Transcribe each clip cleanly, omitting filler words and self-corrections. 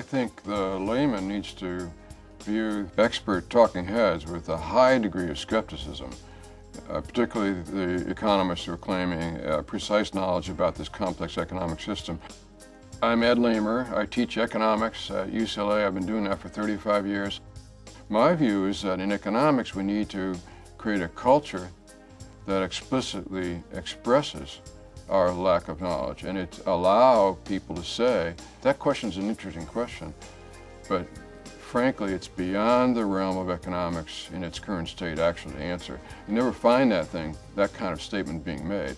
think the layman needs to view expert talking heads with a high degree of skepticism, particularly the economists who are claiming precise knowledge about this complex economic system. I'm Ed Leamer. I teach economics at UCLA. I've been doing that for 35 years. My view is that in economics we need to create a culture that explicitly expresses our lack of knowledge, and it allow people to say, that question is an interesting question, but frankly it's beyond the realm of economics in its current state actually to answer. You never find that kind of statement being made.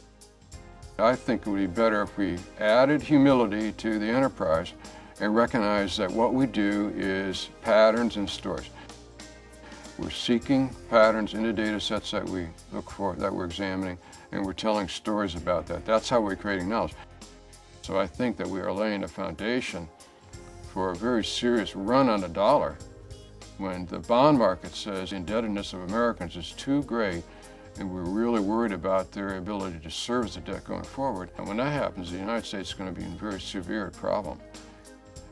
I think it would be better if we added humility to the enterprise and recognize that what we do is patterns and stories. We're seeking patterns in the data sets that we look for, that we're examining, and we're telling stories about that. That's how we're creating knowledge. So I think that we are laying a foundation for a very serious run on the dollar when the bond market says the indebtedness of Americans is too great and we're really worried about their ability to service the debt going forward. And when that happens, the United States is going to be in a very severe problem.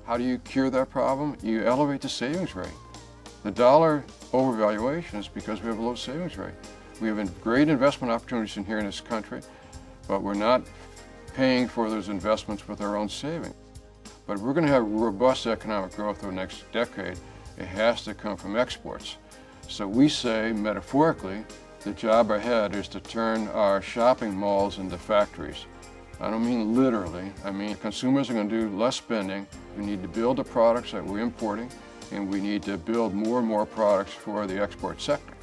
How do you cure that problem? You elevate the savings rate. The dollar overvaluation is because we have a low savings rate. We have great investment opportunities in here in this country, but we're not paying for those investments with our own savings. But if we're going to have robust economic growth over the next decade, it has to come from exports. So we say, metaphorically, the job ahead is to turn our shopping malls into factories. I don't mean literally. I mean consumers are going to do less spending. We need to build the products that we're importing, and we need to build more and more products for the export sector.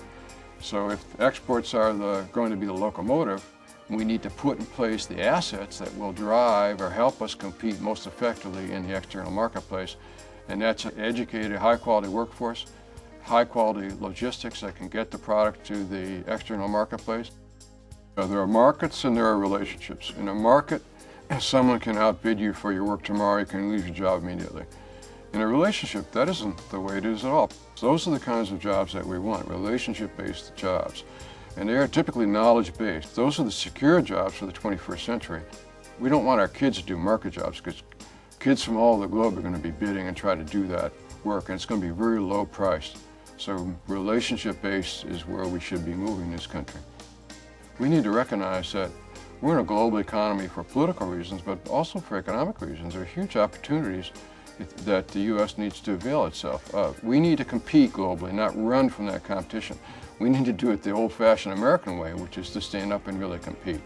So if exports are going to be the locomotive, we need to put in place the assets that will drive or help us compete most effectively in the external marketplace. And that's an educated, high-quality workforce, high-quality logistics that can get the product to the external marketplace. There are markets and there are relationships. In a market, someone can outbid you for your work tomorrow, you can lose your job immediately. In a relationship, that isn't the way it is at all. Those are the kinds of jobs that we want, relationship-based jobs. And they are typically knowledge-based. Those are the secure jobs for the 21st century. We don't want our kids to do market jobs because kids from all over the globe are going to be bidding and try to do that work, and it's going to be very low priced. So relationship-based is where we should be moving this country. We need to recognize that we're in a global economy for political reasons, but also for economic reasons. There are huge opportunities that the U.S. needs to avail itself of. We need to compete globally, not run from that competition. We need to do it the old-fashioned American way, which is to stand up and really compete.